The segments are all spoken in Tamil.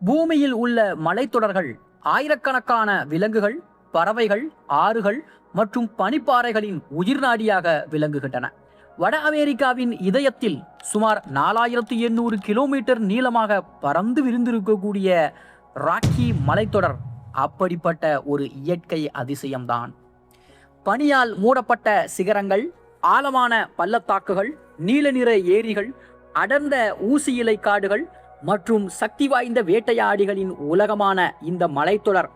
பூமியில் உள்ள மலைத்தொடர்கள் ஆயிரக்கணக்கான விலங்குகள், பறவைகள், ஆறுகள் மற்றும் பனிப்பாறைகளின் உயிர்நாடியாக விளங்குகின்றன. வட அமெரிக்காவின் இதயத்தில் சுமார் 4800 கிலோமீட்டர் நீளமாக பறந்து விரிந்திருக்கக்கூடிய ராக்கி மலைத்தொடர் அப்படிப்பட்ட ஒரு இயற்கை அதிசயம்தான். பனியால் மூடப்பட்ட சிகரங்கள், ஆழமான பள்ளத்தாக்குகள், நீல நிற ஏரிகள், அடர்ந்த ஊசி இலை காடுகள் மற்றும் சக்தி வாய்ந்த வேட்டையாடிகளின் உலகமான இந்த மலைத்தொடர்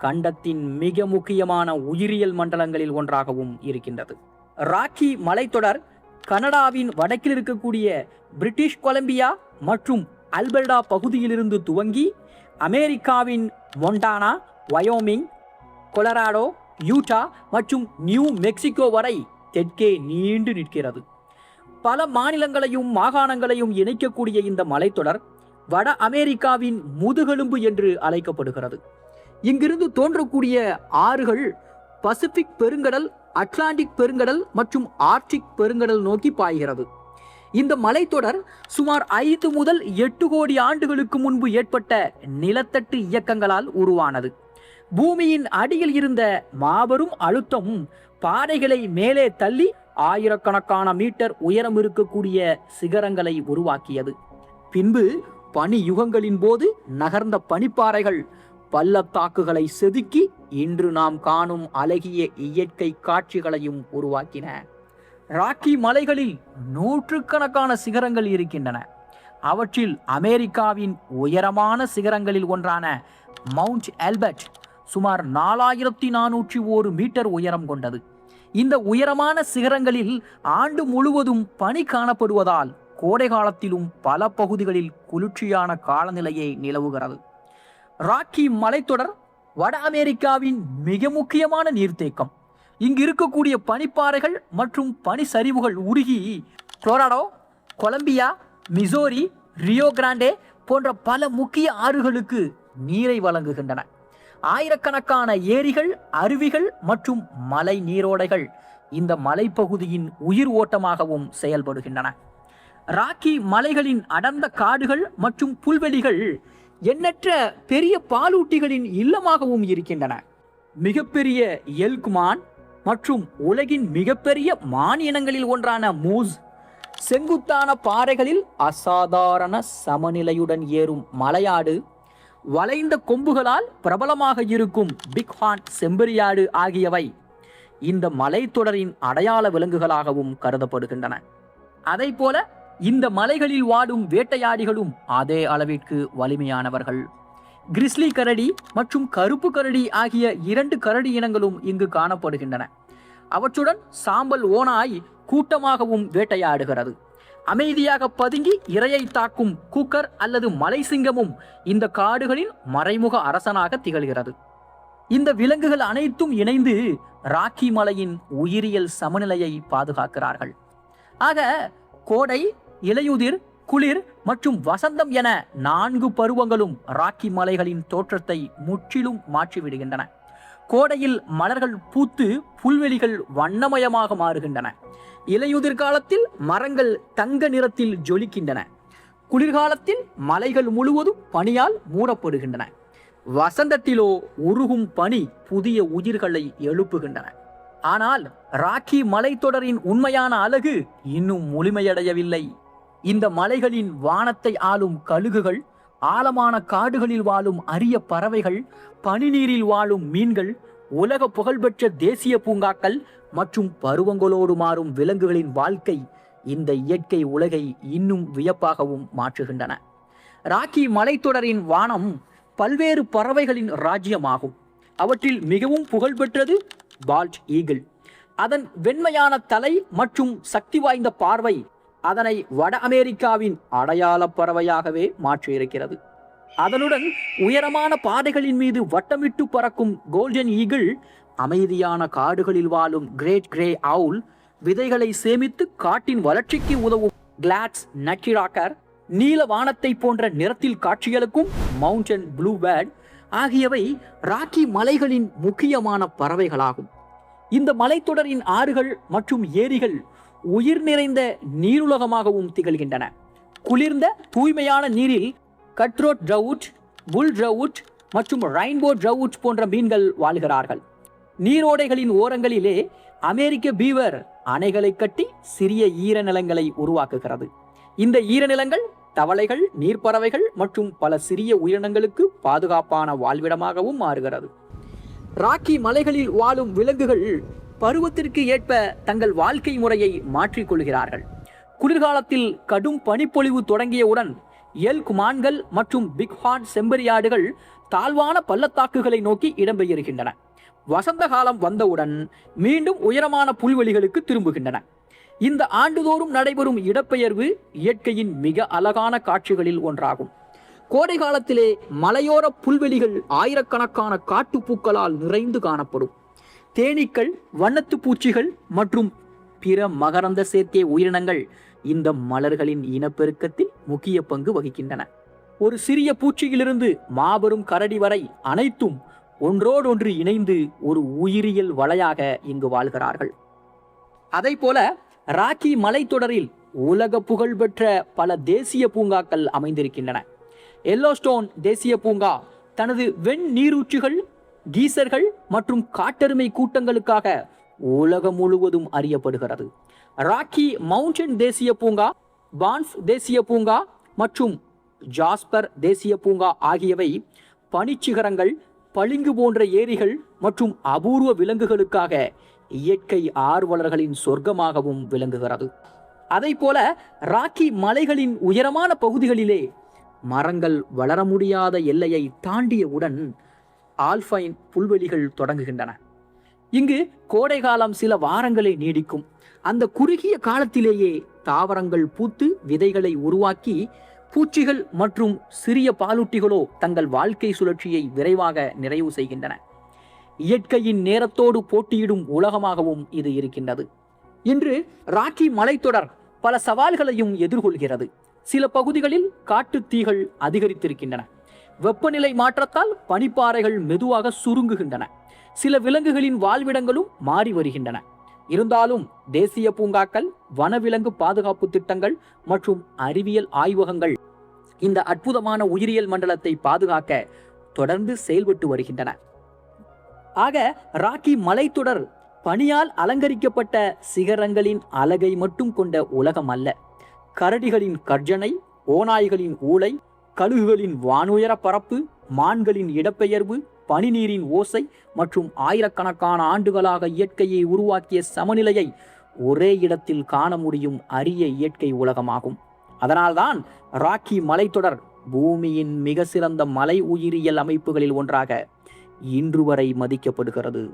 கண்டத்தின் மிக முக்கியமான உயிரியல் மண்டலங்களில் ஒன்றாகவும் இருக்கின்றது. ராக்கி மலைத்தொடர் கனடாவின் வடக்கில் இருக்கக்கூடிய பிரிட்டிஷ் கொலம்பியா மற்றும் அல்பர்டா பகுதியிலிருந்து துவங்கி அமெரிக்காவின் மொண்டானா, வயோமிங், கொலராடோ, யூட்டா மற்றும் நியூ மெக்சிகோ வரை தெற்கே நீண்டு நிற்கிறது. பல மாநிலங்களையும் மாகாணங்களையும் இணைக்கக்கூடிய இந்த மலைத்தொடர் வட அமெரிக்காவின் முதுகெலும்பு என்று அழைக்கப்படுகிறது. இங்கிருந்து தோன்றக்கூடிய ஆறுகள் பசிபிக் பெருங்கடல், அட்லாண்டிக் பெருங்கடல் மற்றும் ஆர்க்டிக் பெருங்கடல் நோக்கி பாய்கிறது. இந்த மலைத்தொடர் சுமார் 5 முதல் 8 கோடி ஆண்டுகளுக்கு முன்பு ஏற்பட்ட நிலத்தட்டு இயக்கங்களால் உருவானது. பூமியின் அடியில் இருந்த மாபெரும் அழுத்தம் பாறைகளை மேலே தள்ளி ஆயிரக்கணக்கான மீட்டர் உயரம் இருக்கக்கூடிய சிகரங்களை உருவாக்கியது. பின்பு பனி யுகங்களின் போது நகர்ந்த பனிப்பாறைகள் பள்ளத்தாக்குகளை செதுக்கி இன்று நாம் காணும் அழகிய இயற்கை காட்சிகளையும் உருவாக்கின. ராக்கி மலைகளில் நூற்றுக்கணக்கான சிகரங்கள் இருக்கின்றன. அவற்றில் அமெரிக்காவின் உயரமான சிகரங்களில் ஒன்றான மவுண்ட் ஆல்பர்ட் சுமார் 4401 மீட்டர் உயரம் கொண்டது. இந்த உயரமான சிகரங்களில் ஆண்டு முழுவதும் பனி காணப்படுவதால் கோடை காலத்திலும் பல பகுதிகளில் குளிர்ச்சியான காலநிலையே நிலவுகிறது. ராக்கி மலைத்தொடர் வட அமெரிக்காவின் மிக முக்கியமான நீர்த்தேக்கம். இங்கு இருக்கக்கூடிய பனிப்பாறைகள் மற்றும் பனிச்சரிவுகள் உருகி Colorado, Columbia, Missouri, Rio Grande போன்ற பல முக்கிய ஆறுகளுக்கு நீரை வழங்குகின்றன. ஆயிரக்கணக்கான ஏரிகள், அருவிகள் மற்றும் மலை நீரோடைகள் இந்த மலைப்பகுதியின் உயிர் ஓட்டமாகவும் செயல்படுகின்றன. ராக்கி மலைகளின் அடர்ந்த காடுகள் மற்றும் புல்வெளிகள் எண்ணற்ற பெரிய பாலூட்டிகளின் இல்லமாகவும் இருக்கின்றன. மிகப்பெரிய எல்க் மான் மற்றும் உலகின் மிகப்பெரிய மான் இனங்களில் ஒன்றான மூஸ், செங்குத்தான பாறைகளில் அசாதாரண சமநிலையுடன் ஏறும் மலையாடு, வளைந்த கொம்புகளால் பிரபலமாக இருக்கும் பிக்ஹார்ன் செம்பரியாடு ஆகியவை இந்த மலைத்தொடரின் அடையாள விலங்குகளாகவும் கருதப்படுகின்றன. அதை போல இந்த மலைகளில் வாடும் வேட்டையாடிகளும் அதே அளவிற்கு வலிமையானவர்கள். கிரிஸ்லி கரடி மற்றும் கருப்பு கரடி ஆகிய 2 கரடி இனங்களும் இங்கு காணப்படுகின்றன. அவற்றுடன் சாம்பல் ஓநாய் கூட்டமாகவும் வேட்டையாடுகிறது. அமைதியாக பதுங்கி இரையை தாக்கும் கூக்கர் அல்லது மலை சிங்கமும் இந்த காடுகளின் மறைமுக அரசனாக திகழ்கிறது. இந்த விலங்குகள் அனைத்தும் இணைந்து ராக்கி மலையின் உயிரியல் சமநிலையை பாதுகாக்கிறார்கள். ஆக கோடை, இலையுதிர், குளிர் மற்றும் வசந்தம் என 4 பருவங்களும் ராக்கி மலைகளின் தோற்றத்தை முற்றிலும் மாற்றிவிடுகின்றன. கோடையில் மலர்கள் பூத்து புல்வெளிகள் வண்ணமயமாக மாறுகின்றன. இலையுதிர் காலத்தில் மரங்கள் தங்க நிறத்தில் ஜொலிக்கின்றன. குளிர்காலத்தில் மலைகள் முழுவதும் பனியால் மூடப்படுகின்றன. வசந்தத்திலோ உருகும் பனி புதிய உயிர்களை எழுப்புகின்றன. ஆனால் ராக்கி மலைத்தொடரின் உண்மையான அழகு இன்னும் முழுமையடையவில்லை. இந்த மலைகளின் வானத்தை ஆளும் கழுகுகள், ஆழமான காடுகளில் வாழும் அரிய பறவைகள், பனிநீரில் வாழும் மீன்கள், உலக புகழ்பெற்ற தேசிய பூங்காக்கள் மற்றும் பருவங்களோடு மாறும் விலங்குகளின் வாழ்க்கை இந்த இயற்கை உலகை இன்னும் வியப்பாகவும் மாற்றுகின்றன. ராக்கி மலைத்தொடரின் வானம் பல்வேறு பறவைகளின் ராஜ்யமாகும். அவற்றில் மிகவும் புகழ்பெற்றது பால்ட் ஈகிள். அதன் வெண்மையான தலை மற்றும் சக்தி வாய்ந்த பார்வை அதனை வட அமெரிக்காவின் அடையாள பறவையாகவே மாற்றியிருக்கிறது. அதனுடன் உயரமான பாதைகளின் மீது வட்டமிட்டு பறக்கும் கோல்டன் ஈகிள், அமைதியான காடுகளில் வாழும் கிரேட் கிரே அவுல், விதைகளை சேமித்து காட்டின் வளர்ச்சிக்கு உதவும் கிளாட்ஸ் நக்கிராக்கர், நீல வானத்தை போன்ற நிறத்தில் காட்சியளிக்கும் மவுண்டன் ப்ளூ பேர்ட் ஆகியவை ராக்கி மலைகளின் முக்கியமான பறவைகளாகும். இந்த மலைத்தொடரின் ஆறுகள் மற்றும் ஏரிகள் உயிர் நிறைந்த நீருலகமாகவும் திகழ்கின்றன. குளிர்ந்த தூய்மையான நீரில் கட்ரோட் ட்ரவுட், புல் ட்ரவுட் மற்றும் ரெயின்போ ட்ரவுட் போன்ற மீன்கள் வாழ்கிறார்கள். நீரோடைகளின் ஓரங்களிலே அமெரிக்க பீவர் அணைகளை கட்டி சிறிய ஈரநிலங்களை உருவாக்குகிறது. இந்த ஈரநிலங்கள் தவளைகள், நீர்ப்பறவைகள் மற்றும் பல சிறிய உயிரினங்களுக்கு பாதுகாப்பான வாழ்விடமாகவும் மாறுகிறது. ராக்கி மலைகளில் வாழும் விலங்குகள் பருவத்திற்கு ஏற்ப தங்கள் வாழ்க்கை முறையை மாற்றிக்கொள்கிறார்கள். குளிர்காலத்தில் கடும் பனிப்பொழிவு தொடங்கியவுடன் எல்க் மான்கள் மற்றும் பிக்ஹார்ன் செம்பரியாடுகள் தாழ்வான பள்ளத்தாக்குகளை நோக்கி இடம்பெயர்கின்றன. வசந்த காலம் வந்தவுடன் மீண்டும் உயரமான புல்வெளிகளுக்கு திரும்புகின்றன. இந்த ஆண்டுதோறும் நடைபெறும் இடப்பெயர்வு இயற்கையின் மிக அழகான காட்சிகளில் ஒன்றாகும். கோடை காலத்திலே மலையோர புல்வெளிகள் ஆயிரக்கணக்கான காட்டுப்பூக்களால் நிறைந்து காணப்படும். தேனீக்கள், வண்ணத்து பூச்சிகள் மற்றும் பிற மகரந்த சேர்க்கை உயிரினங்கள் இந்த மலர்களின் இனப்பெருக்கத்தில் முக்கிய பங்கு வகிக்கின்றன. ஒரு சிறிய பூச்சியிலிருந்து மாபெரும் கரடி வரை அனைத்தும் ஒன்றோடொன்று இணைந்து ஒரு உயிரியல் வலையாக இங்கு வாழ்கிறார்கள். அதை போல ராக்கி மலைத்தொடரில் உலக புகழ்பெற்ற பல தேசிய பூங்காக்கள் அமைந்திருக்கின்றன. எல்லோஸ்டோன் தேசிய பூங்கா தனது வெண் நீரூற்றுகள், கீசர்கள் மற்றும் காட்டெருமை கூட்டங்களுக்காக உலகம் முழுவதும் அறியப்படுகிறது. ராக்கி மவுண்டன் தேசிய பூங்கா, பான்ஃப் தேசிய பூங்கா மற்றும் ஜாஸ்பர் தேசிய பூங்கா ஆகியவை பனிச்சிகரங்கள், பளிங்கு போன்ற ஏரிகள் மற்றும் அபூர்வ விலங்குகளுக்காக இயற்கை ஆர்வலர்களின் சொர்க்கமாகவும் விளங்குகிறது. அதை போல ராக்கி மலைகளின் உயரமான பகுதிகளிலே மரங்கள் வளர முடியாத எல்லையை தாண்டியவுடன் ஆல்பைன் புல்வெளிகள் தொடங்குகின்றன. இங்கு கோடை காலம் சில வாரங்களே நீடிக்கும். அந்த குறுகிய காலத்திலேயே தாவரங்கள் பூத்து விதைகளை உருவாக்கி பூச்சிகள் மற்றும் சிறிய பாலூட்டிகளோ தங்கள் வாழ்க்கை சுழற்சியை விரைவாக நிறைவு செய்கின்றன. இயற்கையின் நேரத்தோடு போட்டியிடும் உலகமாகவும் இது இருக்கின்றது. இன்று ராக்கி மலைத்தொடர் பல சவால்களையும் எதிர்கொள்கிறது. சில பகுதிகளில் காட்டுத் தீகள் அதிகரித்திருக்கின்றன. வெப்பநிலை மாற்றத்தால் பனிப்பாறைகள் மெதுவாக சுருங்குகின்றன. சில விலங்குகளின் வாழ்விடங்களும் மாறி வருகின்றன. இருந்தாலும் தேசிய பூங்காக்கள், வனவிலங்கு பாதுகாப்பு திட்டங்கள் மற்றும் அறிவியல் ஆய்வகங்கள் இந்த அற்புதமான உயிரியல் மண்டலத்தை பாதுகாக்க தொடர்ந்து செயல்பட்டு வருகின்றன. ஆக ராக்கி மலைத்தொடர் பனியால் அலங்கரிக்கப்பட்ட சிகரங்களின் அழகை மட்டும் கொண்ட உலகம் அல்ல. கரடிகளின் கர்ஜனை, ஓநாய்களின் ஊளை, கழுகுகளின் வானுயர பரப்பு, மான்களின் இடப்பெயர்வு, பனிநீரின் ஓசை மற்றும் ஆயிரக்கணக்கான ஆண்டுகளாக இயற்கையை உருவாக்கிய சமநிலையை ஒரே இடத்தில் காண முடியும் அரிய இயற்கை உலகமாகும். அதனால்தான் ராக்கி மலைத்தொடர் பூமியின் மிக சிறந்த மலை உயிரியல் அமைப்புகளில் ஒன்றாக இன்று வரை மதிக்கப்படுகிறது.